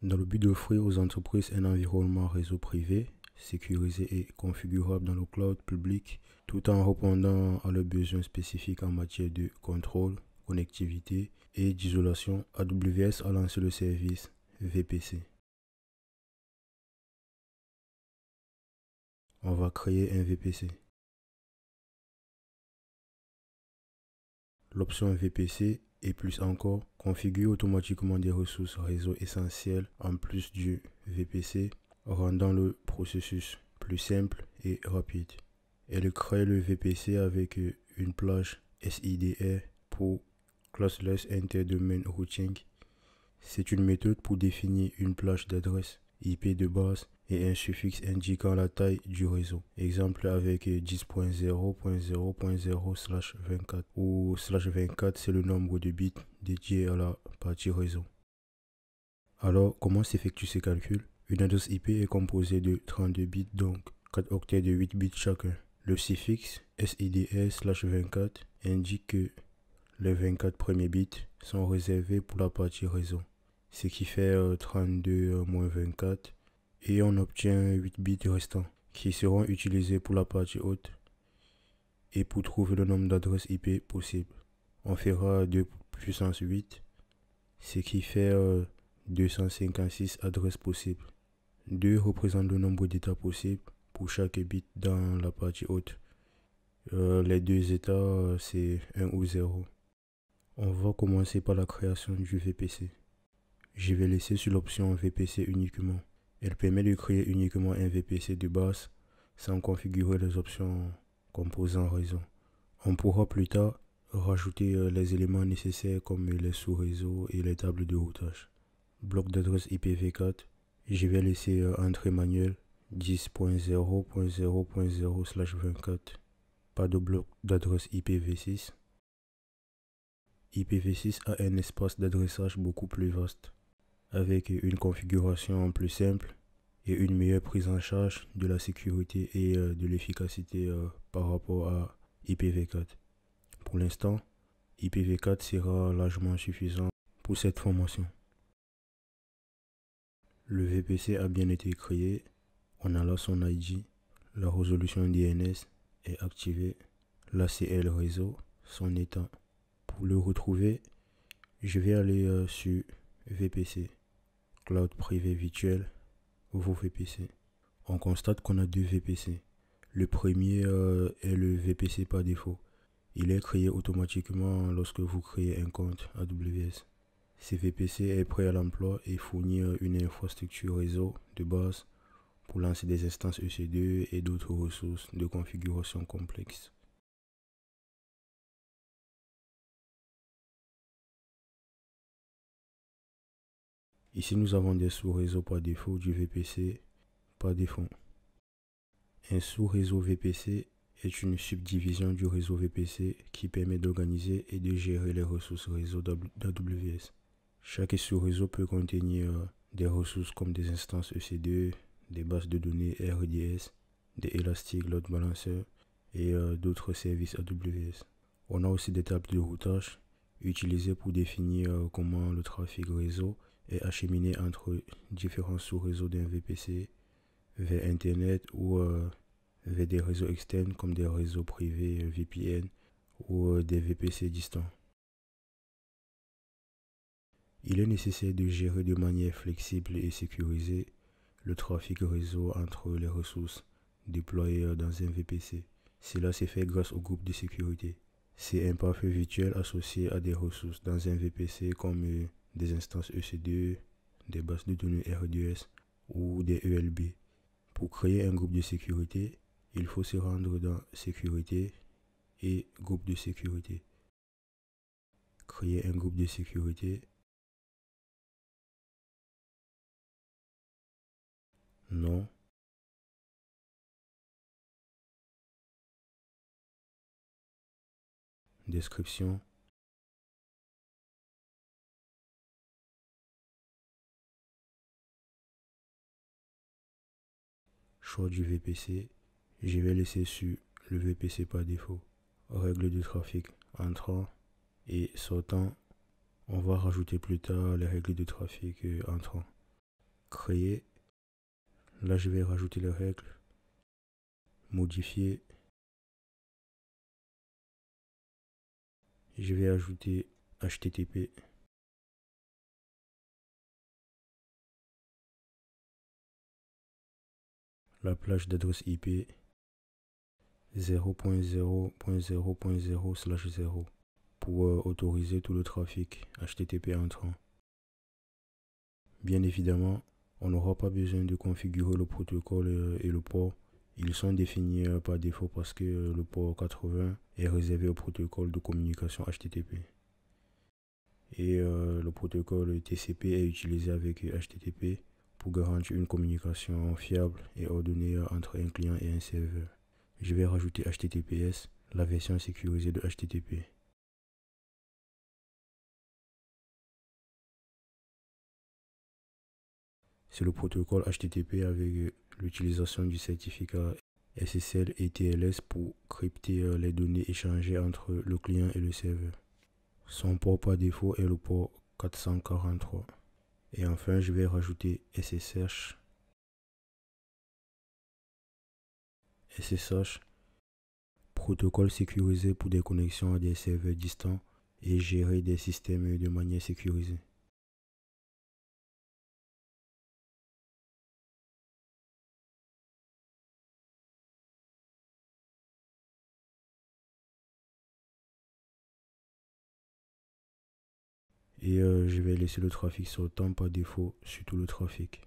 Dans le but d'offrir aux entreprises un environnement réseau privé, sécurisé et configurable dans le cloud public, tout en répondant à leurs besoins spécifiques en matière de contrôle, connectivité et d'isolation, AWS a lancé le service VPC. On va créer un VPC. L'option VPC et plus encore configure automatiquement des ressources réseau essentielles en plus du VPC, rendant le processus plus simple et rapide. Elle crée le VPC avec une plage SIDR pour Classless Inter-Domain Routing. C'est une méthode pour définir une plage d'adresse IP de base et un suffixe indiquant la taille du réseau. Exemple avec 10.0.0.0/24 où /24 c'est le nombre de bits dédiés à la partie réseau. Alors, comment s'effectuent ces calculs? Une adresse IP est composée de 32 bits, donc 4 octets de 8 bits chacun. Le suffixe SIDR/24 indique que les 24 premiers bits sont réservés pour la partie réseau, ce qui fait 32-24, et on obtient 8 bits restants qui seront utilisés pour la partie haute. Et pour trouver le nombre d'adresses IP possibles, on fera 2 puissance 8, ce qui fait 256 adresses possibles. 2 représente le nombre d'états possibles pour chaque bit dans la partie haute. Les deux états, c'est 1 ou 0. On va commencer par la création du VPC. Je vais laisser sur l'option VPC uniquement. Elle permet de créer uniquement un VPC de base sans configurer les options composants réseau. On pourra plus tard rajouter les éléments nécessaires comme les sous-réseaux et les tables de routage. Bloc d'adresse IPv4. Je vais laisser entrée manuelle 10.0.0.0/24. Pas de bloc d'adresse IPv6. IPv6 a un espace d'adressage beaucoup plus vaste, avec une configuration plus simple et une meilleure prise en charge de la sécurité et de l'efficacité par rapport à IPv4. Pour l'instant, IPv4 sera largement suffisant pour cette formation. Le VPC a bien été créé, on a là son ID, la résolution DNS est activée, l'ACL réseau, son état. Pour le retrouver, je vais aller sur VPC, Cloud Privé Virtuel, vos VPC. On constate qu'on a 2 VPC. Le premier est le VPC par défaut. Il est créé automatiquement lorsque vous créez un compte AWS. Ce VPC est prêt à l'emploi et fournit une infrastructure réseau de base pour lancer des instances EC2 et d'autres ressources de configuration complexes. Ici, nous avons des sous-réseaux par défaut du VPC par défaut. Un sous-réseau VPC est une subdivision du réseau VPC qui permet d'organiser et de gérer les ressources réseau d'AWS. Chaque sous-réseau peut contenir des ressources comme des instances EC2, des bases de données RDS, des Elastic Load Balancer et d'autres services AWS. On a aussi des tables de routage utilisées pour définir comment le trafic réseau est acheminé entre différents sous-réseaux d'un VPC vers Internet ou vers des réseaux externes comme des réseaux privés VPN ou des VPC distants. Il est nécessaire de gérer de manière flexible et sécurisée le trafic réseau entre les ressources déployées dans un VPC. Cela s'est fait grâce au groupe de sécurité. C'est un pare-feu virtuel associé à des ressources dans un VPC comme des instances EC2, des bases de données RDS ou des ELB. Pour créer un groupe de sécurité, il faut se rendre dans Sécurité et Groupe de sécurité. Créer un groupe de sécurité. Nom. Description. Choix du VPC. Je vais laisser sur le VPC par défaut. Règles de trafic entrant et sortant. On va rajouter plus tard les règles de trafic entrant. créer. Là, je vais rajouter les règles, modifier. Je vais ajouter HTTP. La plage d'adresse IP 0.0.0.0/0 pour autoriser tout le trafic HTTP entrant. Bien évidemment, on n'aura pas besoin de configurer le protocole et le port. Ils sont définis par défaut parce que le port 80 est réservé au protocole de communication HTTP. Et le protocole TCP est utilisé avec HTTP pour garantir une communication fiable et ordonnée entre un client et un serveur. Je vais rajouter HTTPS, la version sécurisée de HTTP. C'est le protocole HTTP avec l'utilisation du certificat SSL et TLS pour crypter les données échangées entre le client et le serveur. Son port par défaut est le port 443. Et enfin, je vais rajouter SSH. SSH, protocole sécurisé pour des connexions à des serveurs distants et gérer des systèmes de manière sécurisée. Et je vais laisser le trafic sortant par défaut sur tout le trafic.